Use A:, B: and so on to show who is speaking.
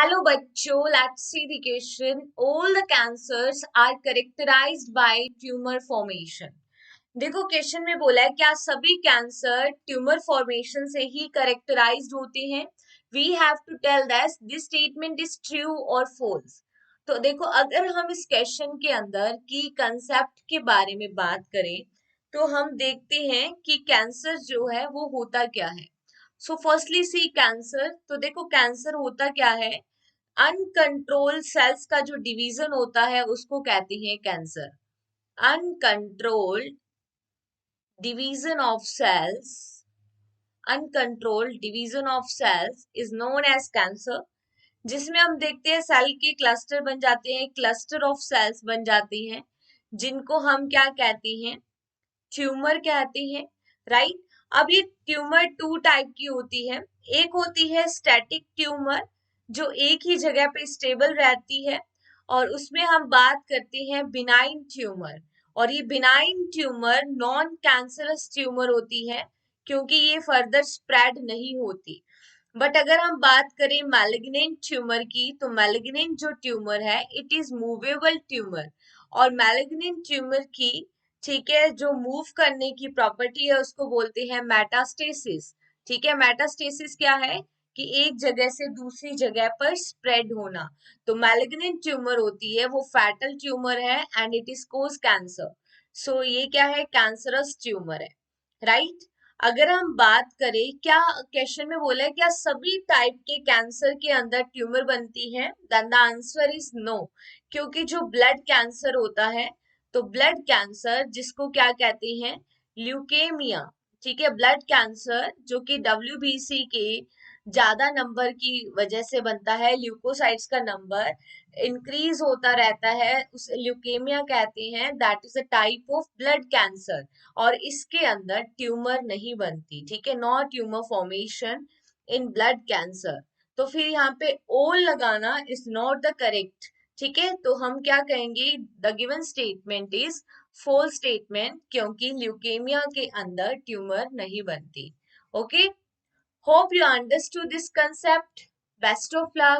A: Hello बच्चों, let's see the question. All the cancers are characterized by tumor formation. देखो question में बोला है क्या सभी कैंसर ट्यूमर फॉर्मेशन से ही करेक्टराइज्ड होते हैं. We have to tell that this statement is true और फॉल्स. तो देखो अगर हम इस क्वेश्चन के अंदर की कंसेप्ट के बारे में बात करें तो हम देखते हैं कि कैंसर जो है वो होता क्या है. सो फर्स्टली सी कैंसर. तो देखो कैंसर होता क्या है. अनकंट्रोल्ड सेल्स का जो डिवीजन होता है उसको कहते हैं cancer. Uncontrolled division of cells uncontrolled division of cells is known as cancer. जिसमें हम देखते हैं सेल के क्लस्टर बन जाते हैं, क्लस्टर ऑफ सेल्स बन जाती हैं, जिनको हम क्या कहते हैं, ट्यूमर कहते हैं. राइट. अब ये ट्यूमर टू टाइप की होती है. एक होती है स्टैटिक ट्यूमर जो एक ही जगह पे स्टेबल रहती है, और उसमें हम बात करते हैं बिनाइन ट्यूमर. और ये benign tumour non cancerous tumour होती है क्योंकि ये फर्दर स्प्रेड नहीं होती. बट अगर हम बात करें मैलिग्नेंट ट्यूमर की तो मैलिग्नेंट जो ट्यूमर है इट इज मूवेबल ट्यूमर. और मैलिग्नेंट ट्यूमर की, ठीक है, जो मूव करने की प्रॉपर्टी है उसको बोलते हैं मेटास्टेसिस. ठीक है, मेटास्टेसिस क्या है कि एक जगह से दूसरी जगह पर स्प्रेड होना. तो मैलिग्नेंट ट्यूमर होती है वो फैटल ट्यूमर है and it is cause cancer. So ये क्या है, कैंसरस ट्यूमर है. राइट. अगर हम बात करें, क्या क्वेश्चन में बोला है क्या सभी टाइप के कैंसर के अंदर ट्यूमर बनती है, then the answer is no. क्योंकि जो ब्लड कैंसर होता है, तो ब्लड कैंसर जिसको क्या कहते हैं, ल्यूकेमिया. ठीक है, ब्लड कैंसर जो कि WBC के ज्यादा नंबर की वजह से बनता है, ल्यूकोसाइट्स का नंबर इंक्रीज होता रहता है, उसे ल्यूकेमिया कहते हैं. That is a type of blood cancer. और इसके अंदर ट्यूमर नहीं बनती. ठीक है, not tumour formation in blood cancer. तो फिर यहाँ पे ओ लगाना इज नॉट द करेक्ट. ठीक है, तो हम क्या कहेंगे, the given statement is false statement क्योंकि ल्यूकेमिया के अंदर ट्यूमर नहीं बनती. Okay, hope you understood this concept. Best of luck.